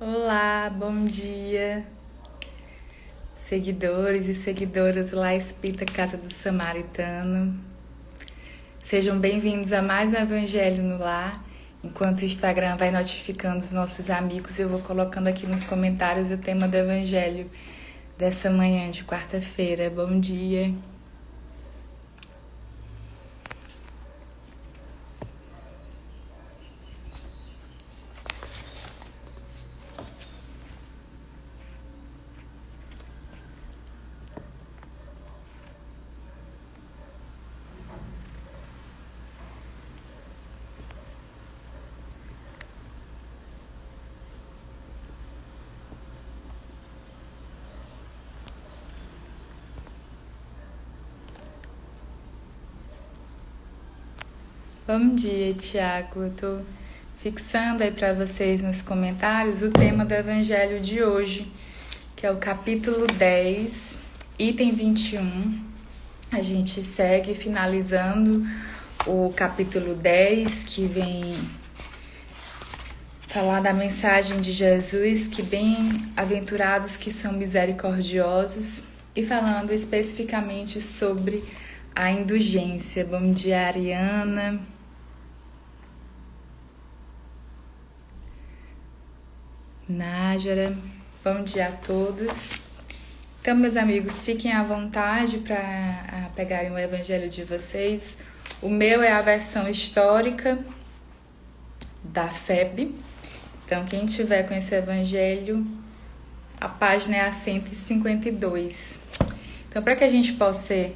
Olá, bom dia, seguidores e seguidoras lá Espírita Casa do Samaritano. Sejam bem-vindos a mais um Evangelho no Lar. Enquanto o Instagram vai notificando os nossos amigos, eu vou colocando aqui nos comentários o tema do Evangelho dessa manhã de quarta-feira. Bom dia. Bom dia, Tiago. Eu tô fixando aí para vocês nos comentários o tema do Evangelho de hoje, que é o capítulo 10, item 21. A gente segue finalizando o capítulo 10, que vem falar da mensagem de Jesus, que bem-aventurados que são misericordiosos, e falando especificamente sobre a indulgência. Bom dia, Ariana. Nájara, bom dia a todos. Então, meus amigos, fiquem à vontade para pegarem o evangelho de vocês. O meu é a versão histórica da FEB. Então, quem tiver com esse evangelho, a página é a 152. Então, para que a gente possa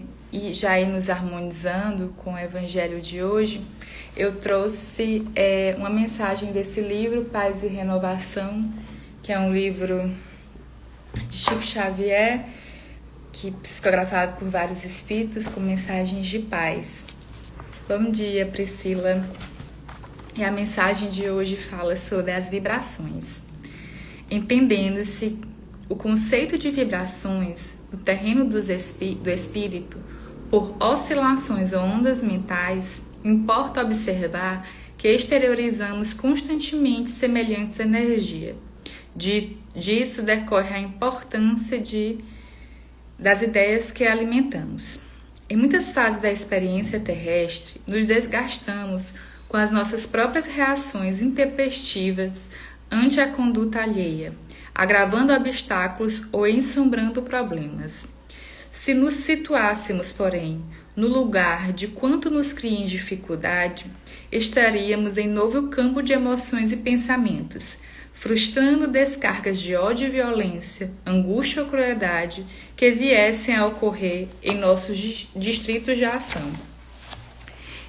já ir nos harmonizando com o evangelho de hoje, eu trouxe uma mensagem desse livro, Paz e Renovação, que é um livro de Chico Xavier, que psicografado por vários espíritos com mensagens de paz. Bom dia, Priscila. E a mensagem de hoje fala sobre as vibrações. Entendendo-se o conceito de vibrações no terreno do espírito por oscilações ou ondas mentais, importa observar que exteriorizamos constantemente semelhantes energia. Disso decorre a importância das ideias que alimentamos. Em muitas fases da experiência terrestre, nos desgastamos com as nossas próprias reações intempestivas ante a conduta alheia, agravando obstáculos ou ensombrando problemas. Se nos situássemos, porém, no lugar de quanto nos cria em dificuldade, estaríamos em novo campo de emoções e pensamentos, frustrando descargas de ódio e violência, angústia ou crueldade que viessem a ocorrer em nossos distritos de ação.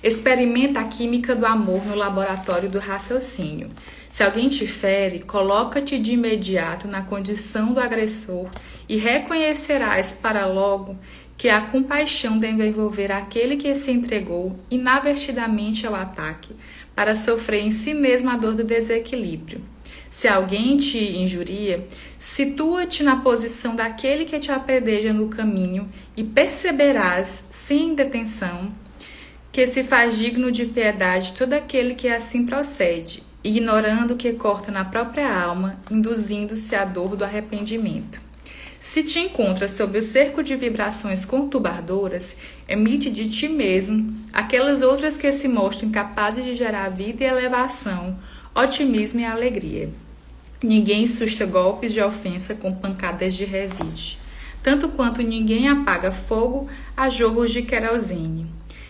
Experimenta a química do amor no laboratório do raciocínio. Se alguém te fere, coloca-te de imediato na condição do agressor e reconhecerás para logo que a compaixão deve envolver aquele que se entregou inadvertidamente ao ataque, para sofrer em si mesmo a dor do desequilíbrio. Se alguém te injuria, situa-te na posição daquele que te apredeja no caminho e perceberás, sem detenção, que se faz digno de piedade todo aquele que assim procede, ignorando o que corta na própria alma, induzindo-se à dor do arrependimento. Se te encontras sob o cerco de vibrações conturbadoras, emite de ti mesmo aquelas outras que se mostram capazes de gerar vida e elevação, otimismo e alegria. Ninguém susta golpes de ofensa com pancadas de revide, tanto quanto ninguém apaga fogo a jorros de querosene.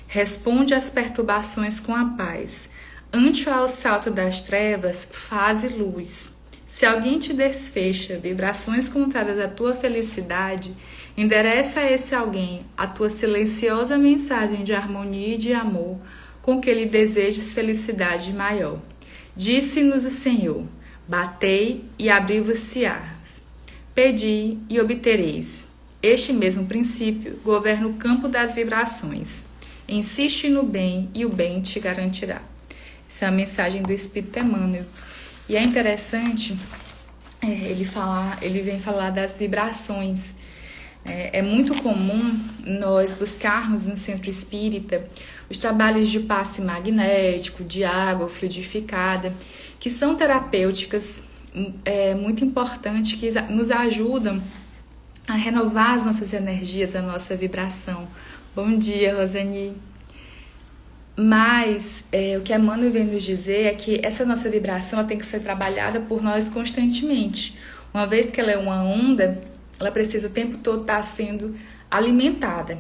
Responde às perturbações com a paz. Ante o assalto das trevas, faze luz. Se alguém te desfecha vibrações contrárias à tua felicidade, endereça a esse alguém a tua silenciosa mensagem de harmonia e de amor, com que lhe desejes felicidade maior. Disse-nos o Senhor: batei e abri-vos-se-ás. Pedi e obtereis. Este mesmo princípio governa o campo das vibrações. Insiste no bem e o bem te garantirá. Essa é a mensagem do Espírito Emmanuel. E é interessante ele vem falar das vibrações. É muito comum nós buscarmos no centro espírita os trabalhos de passe magnético, de água fluidificada, que são terapêuticas muito importante que nos ajudam a renovar as nossas energias, a nossa vibração. Bom dia, Rosani. Mas o que a Emmanuel vem nos dizer é que essa nossa vibração ela tem que ser trabalhada por nós constantemente. Uma vez que ela é uma onda, ela precisa o tempo todo estar sendo alimentada.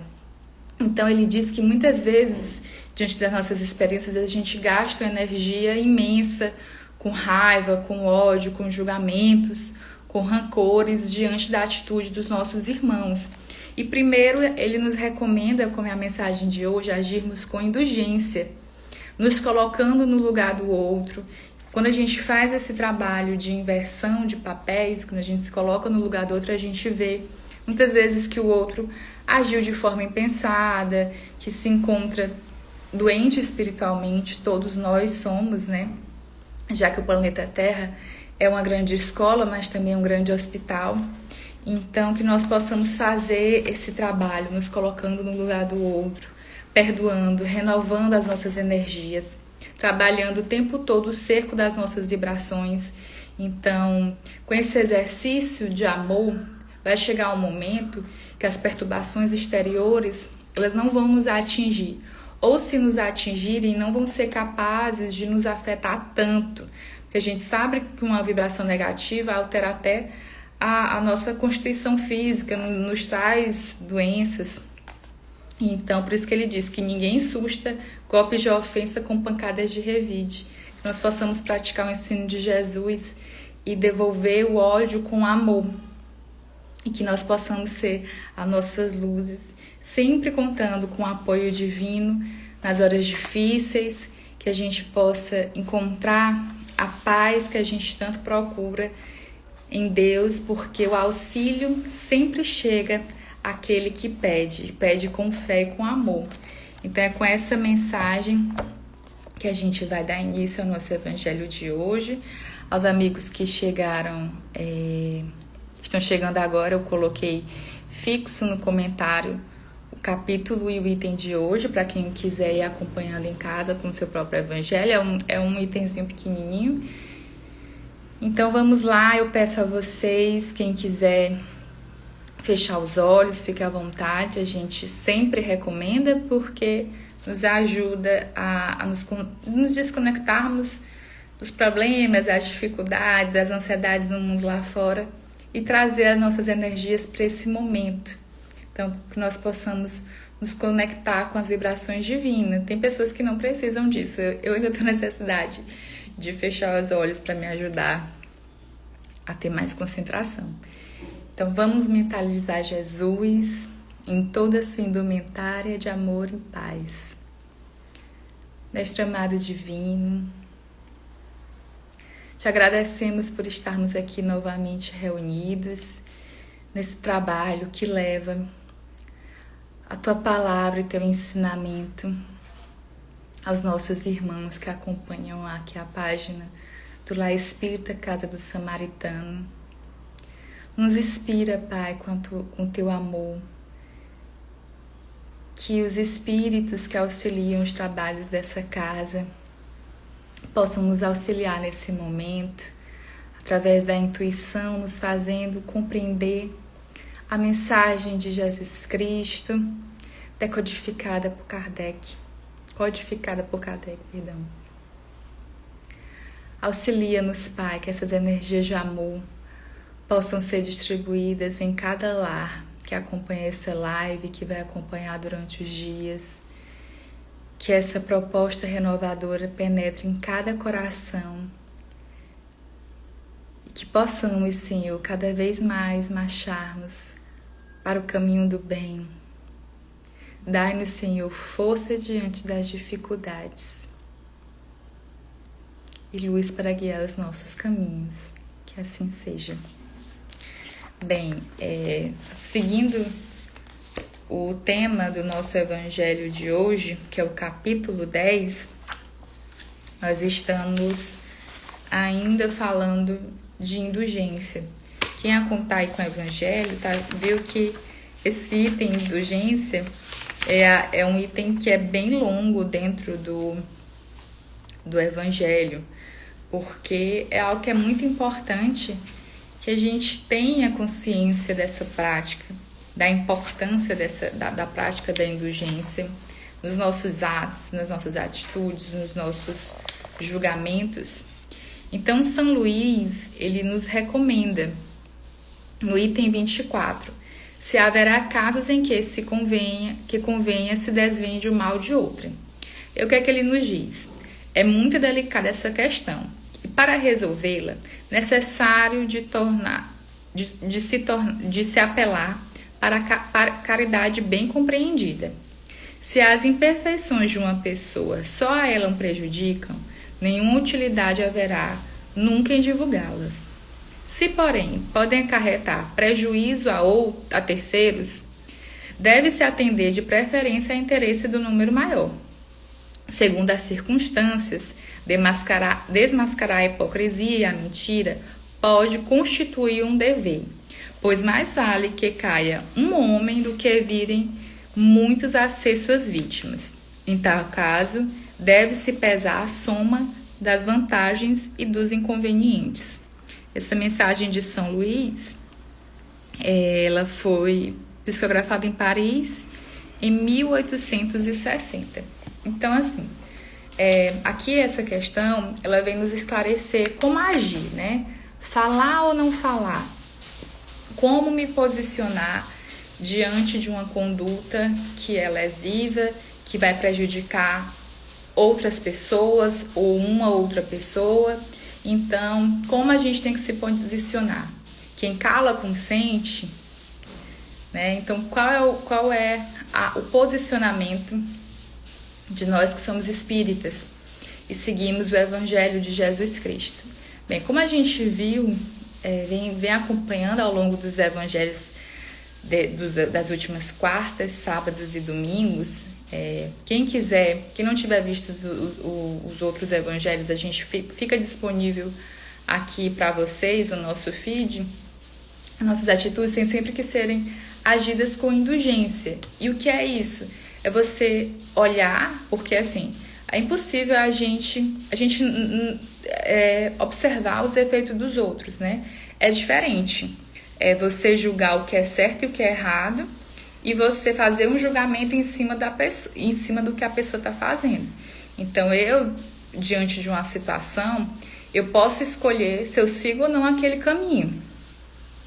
Então ele diz que muitas vezes, diante das nossas experiências, a gente gasta uma energia imensa com raiva, com ódio, com julgamentos, com rancores diante da atitude dos nossos irmãos. E primeiro ele nos recomenda, como é a mensagem de hoje, agirmos com indulgência, nos colocando no lugar do outro. Quando a gente faz esse trabalho de inversão de papéis, quando a gente se coloca no lugar do outro, a gente vê muitas vezes que o outro agiu de forma impensada, que se encontra doente espiritualmente, todos nós somos, né? Já que o planeta Terra é uma grande escola, mas também um grande hospital. Então, que nós possamos fazer esse trabalho, nos colocando no lugar do outro, perdoando, renovando as nossas energias, trabalhando o tempo todo o cerco das nossas vibrações. Então, com esse exercício de amor, vai chegar um momento que as perturbações exteriores, elas não vão nos atingir. Ou se nos atingirem, não vão ser capazes de nos afetar tanto. Porque a gente sabe que uma vibração negativa altera até a nossa constituição física, nos traz doenças. Então, por isso que ele diz que ninguém susta golpes de ofensa com pancadas de revide. Que nós possamos praticar o ensino de Jesus e devolver o ódio com amor. E que nós possamos ser as nossas luzes, sempre contando com o apoio divino nas horas difíceis, que a gente possa encontrar a paz que a gente tanto procura em Deus, porque o auxílio sempre chega àquele que pede com fé e com amor. Então é com essa mensagem que a gente vai dar início ao nosso evangelho de hoje. Aos amigos que chegaram, estão chegando agora, eu coloquei fixo no comentário o capítulo e o item de hoje, para quem quiser ir acompanhando em casa com o seu próprio evangelho. É um itemzinho pequenininho. Então vamos lá, eu peço a vocês, quem quiser fechar os olhos, fique à vontade. A gente sempre recomenda porque nos ajuda a nos desconectarmos dos problemas, das dificuldades, das ansiedades no mundo lá fora e trazer as nossas energias para esse momento. Então, que nós possamos nos conectar com as vibrações divinas. Tem pessoas que não precisam disso. Eu ainda tenho necessidade de fechar os olhos para me ajudar a ter mais concentração. Então, vamos mentalizar Jesus em toda a sua indumentária de amor e paz. Mestre amado divino, te agradecemos por estarmos aqui novamente reunidos nesse trabalho que leva a tua palavra e teu ensinamento aos nossos irmãos que acompanham aqui a página do Lar Espírita Casa do Samaritano. Nos inspira, Pai, com teu amor, que os espíritos que auxiliam os trabalhos dessa casa possam nos auxiliar nesse momento, através da intuição, nos fazendo compreender a mensagem de Jesus Cristo, codificada por Kardec. Auxilia-nos, Pai, que essas energias de amor possam ser distribuídas em cada lar que acompanha essa live, que vai acompanhar durante os dias. Que essa proposta renovadora penetre em cada coração. E que possamos, Senhor, cada vez mais marcharmos para o caminho do bem. Dai-nos, Senhor, força diante das dificuldades e luz para guiar os nossos caminhos. Que assim seja. Bem, seguindo o tema do nosso evangelho de hoje, que é o capítulo 10, nós estamos ainda falando de indulgência. Quem acompanha com o evangelho viu que esse item de indulgência é um item que é bem longo dentro do evangelho, porque é algo que é muito importante que a gente tenha consciência dessa prática, da importância da prática da indulgência nos nossos atos, nas nossas atitudes, nos nossos julgamentos. Então, São Luís, ele nos recomenda, no item 24, se haverá casos em que convenha se desvende o mal de outrem. E o que é que ele nos diz? É muito delicada essa questão. E para resolvê-la, necessário de se apelar para a caridade bem compreendida. Se as imperfeições de uma pessoa só a ela prejudicam, nenhuma utilidade haverá nunca em divulgá-las. Se, porém, podem acarretar prejuízo a terceiros, deve-se atender de preferência ao interesse do número maior. Segundo as circunstâncias, desmascarar a hipocrisia e a mentira pode constituir um dever, pois mais vale que caia um homem do que virem muitos a ser suas vítimas. Em tal caso, deve-se pesar a soma das vantagens e dos inconvenientes. Essa mensagem de São Luís, ela foi psicografada em Paris em 1860. Então, assim, aqui essa questão, ela vem nos esclarecer como agir, né? Falar ou não falar? Como me posicionar diante de uma conduta que é lesiva, que vai prejudicar outras pessoas ou uma outra pessoa? Então, como a gente tem que se posicionar? Quem cala consente, né? Então, qual é o posicionamento de nós que somos espíritas e seguimos o Evangelho de Jesus Cristo? Bem, como a gente viu, vem acompanhando ao longo dos evangelhos das últimas quartas, sábados e domingos, quem quiser, quem não tiver visto os outros evangelhos, a gente fica disponível aqui para vocês, o nosso feed. Nossas atitudes têm sempre que serem agidas com indulgência. E o que é isso? É você olhar, porque assim, é impossível a gente observar os defeitos dos outros, né? É diferente. É você julgar o que é certo e o que é errado e você fazer um julgamento em cima do que a pessoa está fazendo. Então, diante de uma situação, eu posso escolher se eu sigo ou não aquele caminho.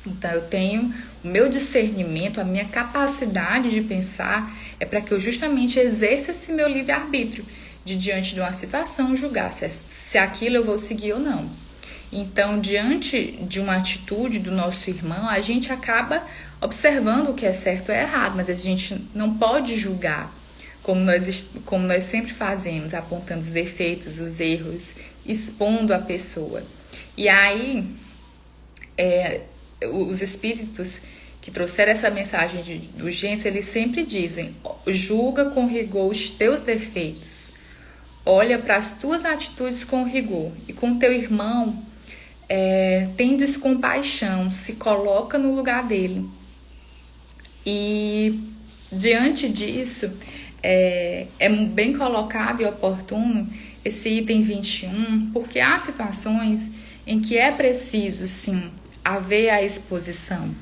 Então, eu tenho o meu discernimento, a minha capacidade de pensar é para que eu justamente exerça esse meu livre-arbítrio de, diante de uma situação, julgar se aquilo eu vou seguir ou não. Então, diante de uma atitude do nosso irmão, a gente acaba observando o que é certo ou errado, mas a gente não pode julgar como nós sempre fazemos, apontando os defeitos, os erros, expondo a pessoa. E aí, os espíritos que trouxeram essa mensagem de indulgência, eles sempre dizem: julga com rigor os teus defeitos, olha para as tuas atitudes com rigor, e com teu irmão tendes compaixão, se coloca no lugar dele. E diante disso, é bem colocado e oportuno esse item 21, porque há situações em que é preciso, sim, haver a exposição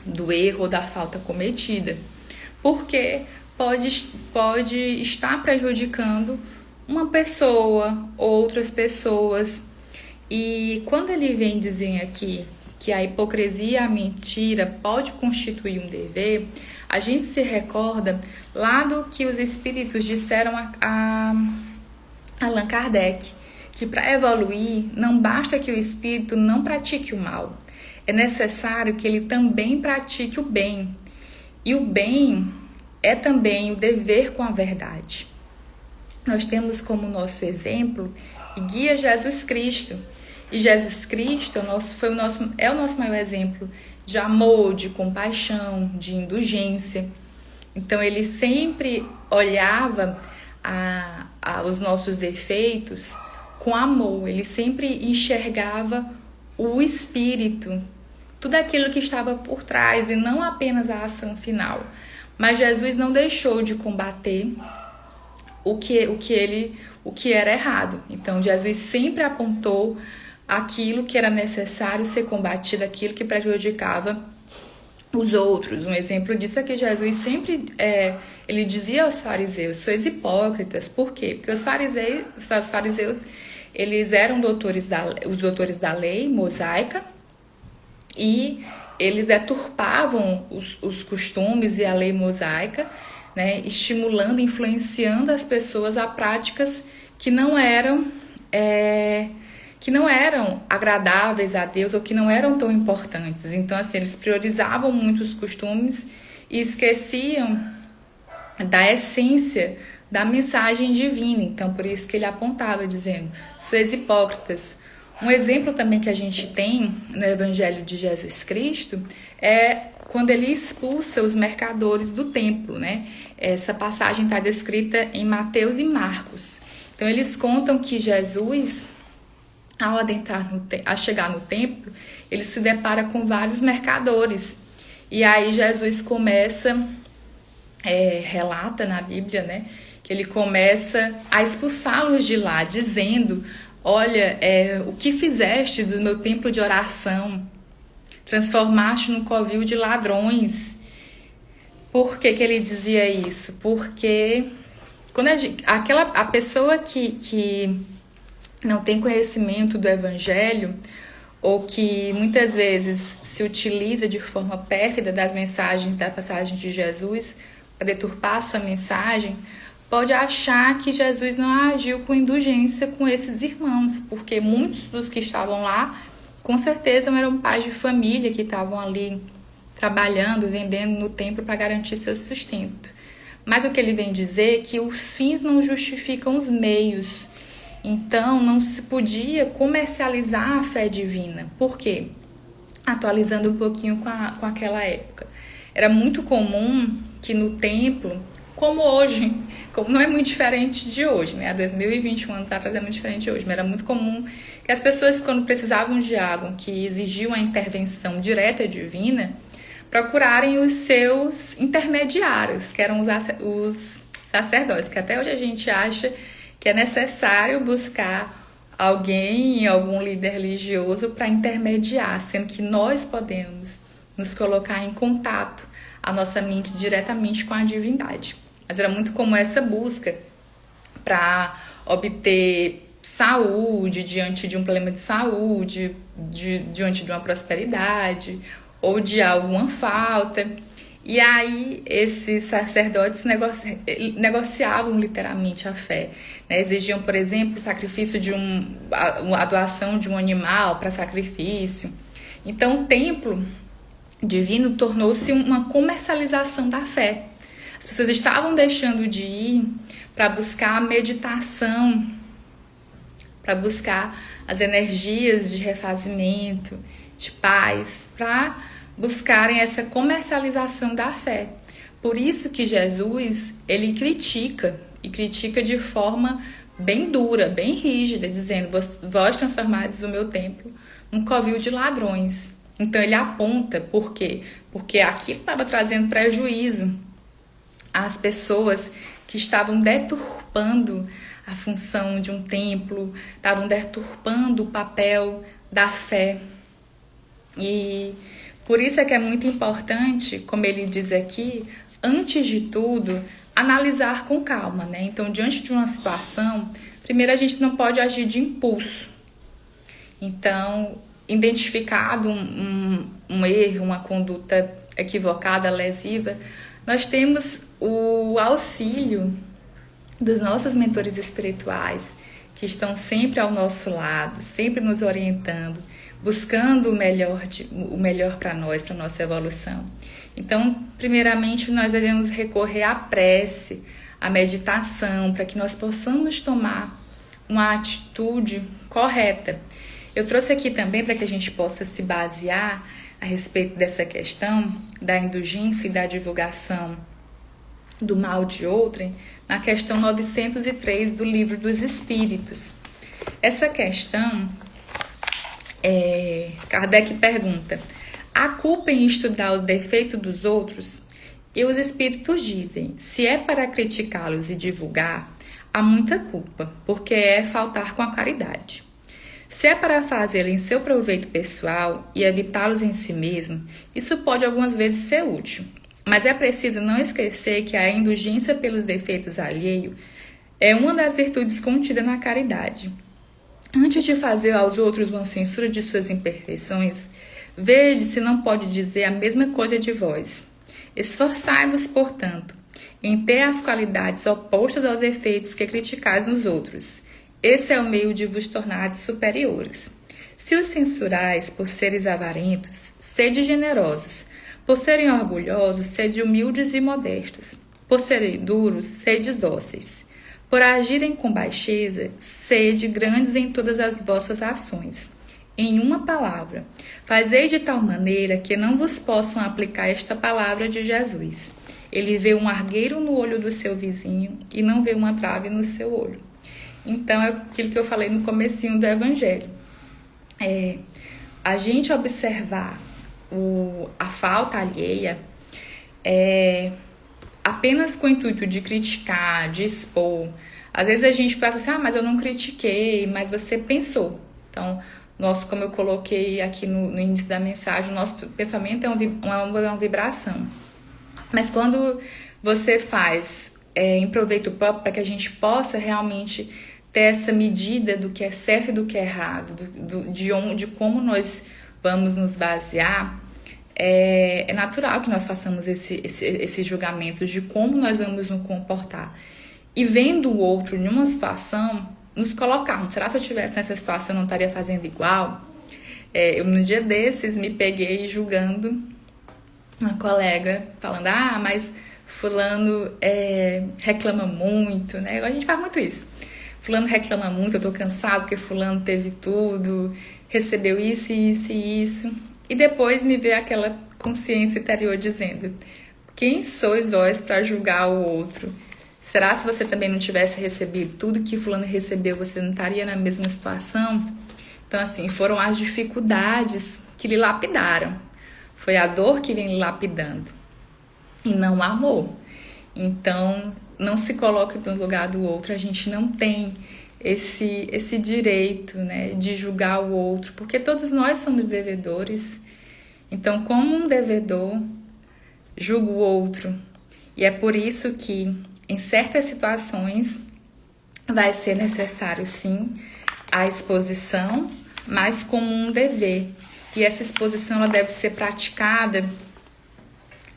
do erro ou da falta cometida, porque pode estar prejudicando uma pessoa, outras pessoas. E quando ele vem dizer aqui que a hipocrisia e a mentira pode constituir um dever, a gente se recorda lá do que os espíritos disseram a Allan Kardec, que para evoluir não basta que o espírito não pratique o mal, é necessário que ele também pratique o bem. E o bem é também o dever com a verdade. Nós temos como nosso exemplo e guia Jesus Cristo. E Jesus Cristo é o nosso maior exemplo de amor, de compaixão, de indulgência. Então, ele sempre olhava os nossos defeitos com amor. Ele sempre enxergava o espírito, tudo aquilo que estava por trás e não apenas a ação final. Mas Jesus não deixou de combater o que era errado. Então, Jesus sempre apontou aquilo que era necessário ser combatido, aquilo que prejudicava os outros. Um exemplo disso é que Jesus sempre ele dizia aos fariseus: sois hipócritas. Por quê? Porque os fariseus eles eram os doutores da lei mosaica, e eles deturpavam os costumes e a lei mosaica, né, estimulando, influenciando as pessoas a práticas que não eram agradáveis a Deus, ou que não eram tão importantes. Então, assim, eles priorizavam muito os costumes e esqueciam da essência da mensagem divina. Então, por isso que ele apontava, dizendo: sois hipócritas. Um exemplo também que a gente tem no Evangelho de Jesus Cristo é quando ele expulsa os mercadores do templo, né? Essa passagem está descrita em Mateus e Marcos. Então, eles contam que Jesus, ao chegar no templo, ele se depara com vários mercadores. E aí Jesus começa, relata na Bíblia, né, que ele começa a expulsá-los de lá, dizendo: olha, o que fizeste do meu templo de oração? Transformaste num covil de ladrões. Por que ele dizia isso? Porque quando a pessoa que não tem conhecimento do Evangelho, ou que muitas vezes se utiliza de forma pérfida das mensagens, da passagem de Jesus, para deturpar a sua mensagem, pode achar que Jesus não agiu com indulgência com esses irmãos, porque muitos dos que estavam lá, com certeza, eram pais de família que estavam ali trabalhando, vendendo no templo para garantir seu sustento. Mas o que ele vem dizer é que os fins não justificam os meios. Então, não se podia comercializar a fé divina. Por quê? Atualizando um pouquinho com aquela época. Era muito comum que no templo, como hoje, como não é muito diferente de hoje, né? Há 2021 anos atrás é muito diferente de hoje, mas era muito comum que as pessoas, quando precisavam de algo que exigia uma intervenção direta divina, procurarem os seus intermediários, que eram os sacerdotes, que até hoje a gente acha que é necessário buscar alguém, algum líder religioso para intermediar, sendo que nós podemos nos colocar em contato, a nossa mente diretamente com a divindade. Mas era muito comum essa busca para obter saúde diante de um problema de saúde, diante de uma prosperidade ou de alguma falta. E aí esses sacerdotes negociavam literalmente a fé, né? Exigiam, por exemplo, o sacrifício a doação de um animal para sacrifício. Então o templo divino tornou-se uma comercialização da fé. As pessoas estavam deixando de ir para buscar a meditação, para buscar as energias de refazimento, de paz, para buscarem essa comercialização da fé. Por isso que Jesus, ele critica, e critica de forma bem dura, bem rígida, dizendo: vós transformados o meu templo num covil de ladrões. Então ele aponta, por quê? Porque aquilo estava trazendo prejuízo às pessoas que estavam deturpando a função de um templo, estavam deturpando o papel da fé. E por isso é que é muito importante, como ele diz aqui, antes de tudo, analisar com calma, né? Então, diante de uma situação, primeiro a gente não pode agir de impulso. Então, identificado um erro, uma conduta equivocada, lesiva, nós temos o auxílio dos nossos mentores espirituais, que estão sempre ao nosso lado, sempre nos orientando, buscando o melhor para nós, para a nossa evolução. Então, primeiramente, nós devemos recorrer à prece, à meditação, para que nós possamos tomar uma atitude correta. Eu trouxe aqui também para que a gente possa se basear a respeito dessa questão da indulgência e da divulgação do mal de outrem, na questão 903 do Livro dos Espíritos. Essa questão, Kardec pergunta: há culpa em estudar o defeito dos outros? E os espíritos dizem: se é para criticá-los e divulgar, há muita culpa, porque é faltar com a caridade. Se é para fazê-lo em seu proveito pessoal e evitá-los em si mesmo, isso pode algumas vezes ser útil. Mas é preciso não esquecer que a indulgência pelos defeitos alheios é uma das virtudes contidas na caridade. Antes de fazer aos outros uma censura de suas imperfeições, vede se não pode dizer a mesma coisa de vós. Esforçai-vos, portanto, em ter as qualidades opostas aos efeitos que criticais nos outros. Esse é o meio de vos tornar superiores. Se os censurais por seres avarentos, sede generosos. Por serem orgulhosos, sede humildes e modestos. Por serem duros, sede dóceis. Por agirem com baixeza, sede grandes em todas as vossas ações. Em uma palavra, fazei de tal maneira que não vos possam aplicar esta palavra de Jesus. Ele vê um argueiro no olho do seu vizinho e não vê uma trave no seu olho. Então, é aquilo que eu falei no comecinho do Evangelho. A gente observar a falta alheia apenas com o intuito de criticar, de expor. Às vezes a gente pensa assim, mas eu não critiquei, mas você pensou. Então, como eu coloquei aqui no início da mensagem, o nosso pensamento é uma vibração. Mas quando você faz em proveito próprio, para que a gente possa realmente ter essa medida do que é certo e do que é errado, de como nós vamos nos basear, é natural que nós façamos esses julgamentos de como nós vamos nos comportar. E vendo o outro em uma situação, nos colocarmos. Será que se eu estivesse nessa situação eu não estaria fazendo igual? Eu, no dia desses, me peguei julgando uma colega, falando, mas fulano reclama muito, né? A gente faz muito isso. Fulano reclama muito, eu tô cansado porque fulano teve tudo, recebeu isso, isso e isso. E depois me veio aquela consciência interior dizendo, quem sois vós para julgar o outro? Será se você também não tivesse recebido tudo que fulano recebeu, você não estaria na mesma situação? Então, assim, foram as dificuldades que lhe lapidaram. Foi a dor que vem lhe lapidando. E não o amor. Então, não se coloque no lugar do outro. A gente não tem esse direito, né, de julgar o outro, porque todos nós somos devedores. Então, como um devedor, julga o outro. E é por isso que, em certas situações, vai ser necessário, sim, a exposição, mas como um dever. E essa exposição ela deve ser praticada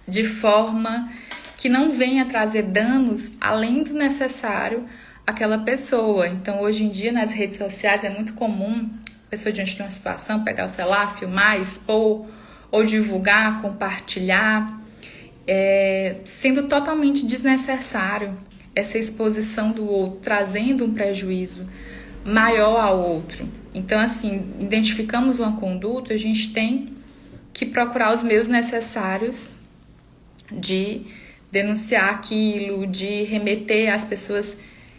de forma que não venha trazer danos além do necessário àquela pessoa. Então, hoje em dia, nas redes sociais, é muito comum a pessoa diante de uma situação pegar o celular, filmar, expor, ou divulgar, compartilhar, sendo totalmente desnecessário essa exposição do outro, trazendo um prejuízo maior ao outro. Então, assim, identificamos uma conduta, a gente tem que procurar os meios necessários de denunciar aquilo, de remeter às pessoas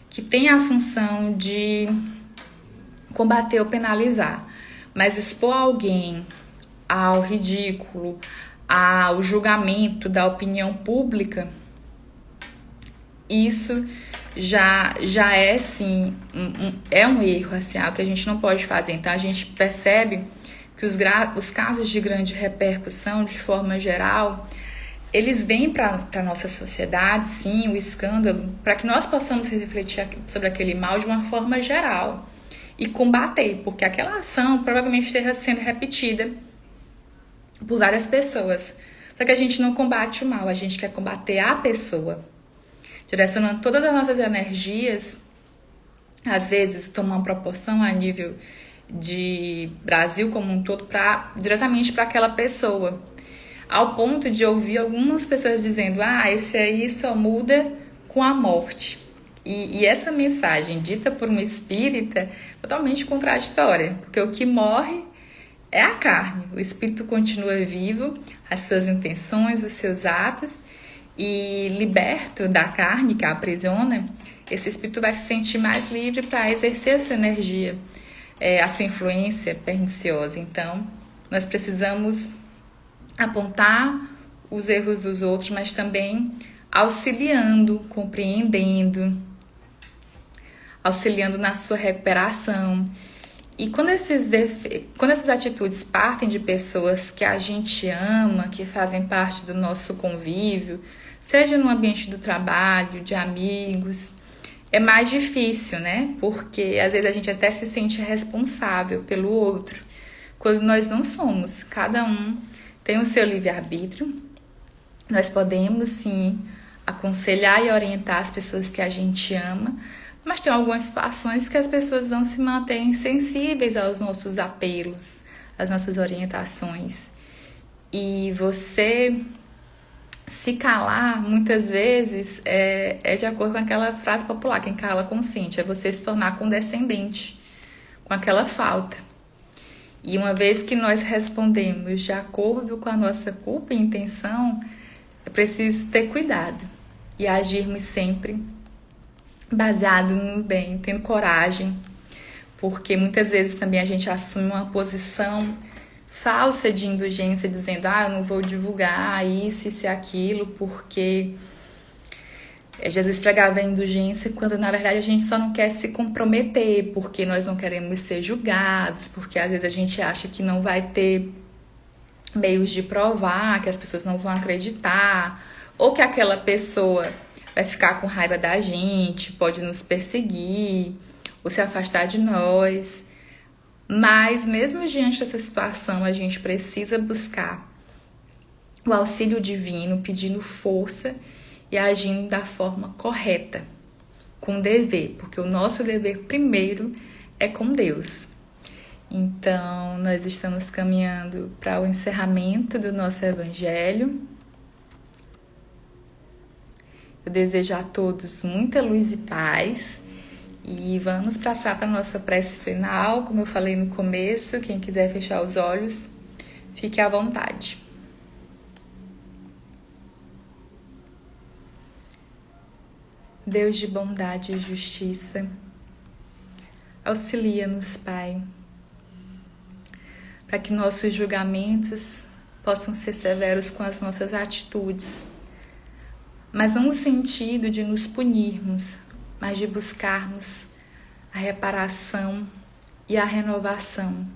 que têm a função de combater ou penalizar. Mas expor alguém ao ridículo, ao julgamento da opinião pública, isso já é, sim, é um erro, assim, algo que a gente não pode fazer. Então, a gente percebe que os casos de grande repercussão, de forma geral, eles vêm para a nossa sociedade, sim, o escândalo, para que nós possamos refletir sobre aquele mal de uma forma geral e combater, porque aquela ação provavelmente esteja sendo repetida por várias pessoas. Só que a gente não combate o mal, a gente quer combater a pessoa, direcionando todas as nossas energias, às vezes toma uma proporção a nível de Brasil como um todo, diretamente para aquela pessoa, ao ponto de ouvir algumas pessoas dizendo, esse aí só muda com a morte. E essa mensagem dita por um espírita é totalmente contraditória, porque o que morre é a carne, o espírito continua vivo, as suas intenções, os seus atos, e liberto da carne que a aprisiona, esse espírito vai se sentir mais livre para exercer a sua energia, a sua influência perniciosa. Então, nós precisamos apontar os erros dos outros, mas também auxiliando, compreendendo, auxiliando na sua recuperação. E quando essas atitudes partem de pessoas que a gente ama, que fazem parte do nosso convívio, seja no ambiente do trabalho, de amigos, é mais difícil, né? Porque às vezes a gente até se sente responsável pelo outro, quando nós não somos. Cada um tem o seu livre-arbítrio. Nós podemos, sim, aconselhar e orientar as pessoas que a gente ama, mas tem algumas situações que as pessoas vão se manter insensíveis aos nossos apelos, às nossas orientações. E você se calar, muitas vezes, é de acordo com aquela frase popular: quem cala consente, é você se tornar condescendente com aquela falta. E uma vez que nós respondemos de acordo com a nossa culpa e intenção, é preciso ter cuidado e agirmos sempre baseado no bem, tendo coragem, porque muitas vezes também a gente assume uma posição falsa de indulgência, dizendo: eu não vou divulgar isso e aquilo, porque Jesus pregava a indulgência, quando na verdade a gente só não quer se comprometer, porque nós não queremos ser julgados, porque às vezes a gente acha que não vai ter meios de provar, que as pessoas não vão acreditar, ou que aquela pessoa vai ficar com raiva da gente, pode nos perseguir, ou se afastar de nós. Mas mesmo diante dessa situação, a gente precisa buscar o auxílio divino, pedindo força e agindo da forma correta, com dever, porque o nosso dever primeiro é com Deus. Então, nós estamos caminhando para o encerramento do nosso Evangelho. Eu desejo a todos muita luz e paz. E vamos passar para a nossa prece final. Como eu falei no começo, quem quiser fechar os olhos, fique à vontade. Deus de bondade e justiça, auxilia-nos, Pai, para que nossos julgamentos possam ser severos com as nossas atitudes, mas não no sentido de nos punirmos, mas de buscarmos a reparação e a renovação.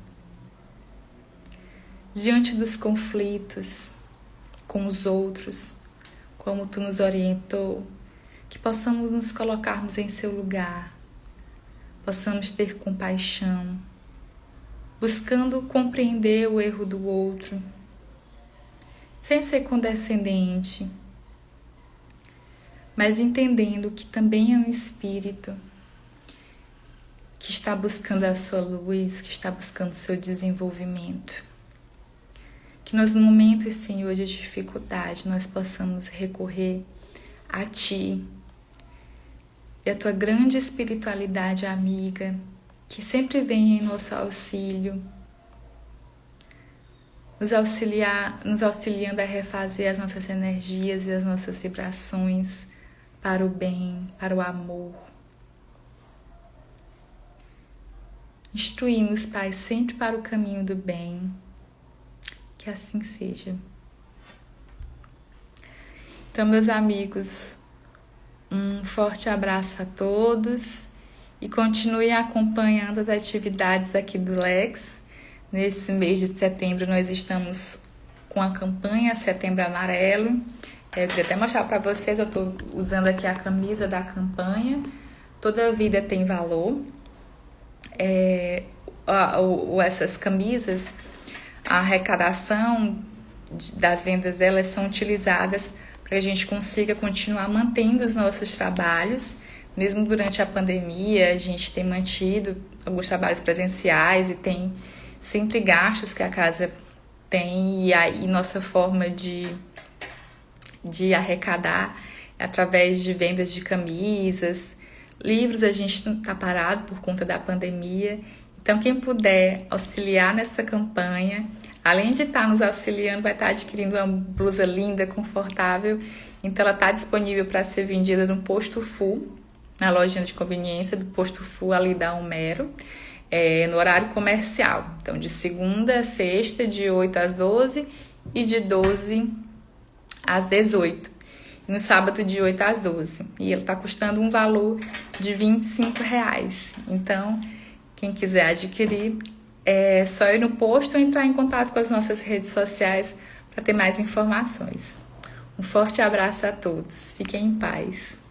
Diante dos conflitos com os outros, como Tu nos orientou, que possamos nos colocarmos em Seu lugar, possamos ter compaixão, buscando compreender o erro do outro, sem ser condescendente, mas entendendo que também é um espírito que está buscando a sua luz, que está buscando o seu desenvolvimento. Que nos momentos, Senhor, de dificuldade, nós possamos recorrer a Ti e a Tua grande espiritualidade amiga, que sempre vem em nosso auxílio, nos auxiliando a refazer as nossas energias e as nossas vibrações para o bem, para o amor. Instrui-nos, Pai, sempre para o caminho do bem. Que assim seja. Então, meus amigos, um forte abraço a todos e continue acompanhando as atividades aqui do Lex. Nesse mês de setembro, nós estamos com a campanha Setembro Amarelo. Eu queria até mostrar para vocês, eu estou usando aqui a camisa da campanha. Toda vida tem valor. Essas camisas, a arrecadação das vendas delas são utilizadas para que a gente consiga continuar mantendo os nossos trabalhos. Mesmo durante a pandemia, a gente tem mantido alguns trabalhos presenciais e tem sempre gastos que a casa tem, e aí nossa forma de arrecadar é através de vendas de camisas. Livros a gente não está parado por conta da pandemia. Então, quem puder auxiliar nessa campanha, além de estar nos auxiliando, vai estar adquirindo uma blusa linda, confortável. Então, ela está disponível para ser vendida no Posto Full, na lojinha de conveniência do Posto Full ali da Homero, no horário comercial. Então, de segunda a sexta, de 8 às 12 e de 12 às 18. no sábado de 8 às 12. E ele está custando um valor de R$ 25. Então, quem quiser adquirir, é só ir no post ou entrar em contato com as nossas redes sociais para ter mais informações. Um forte abraço a todos. Fiquem em paz.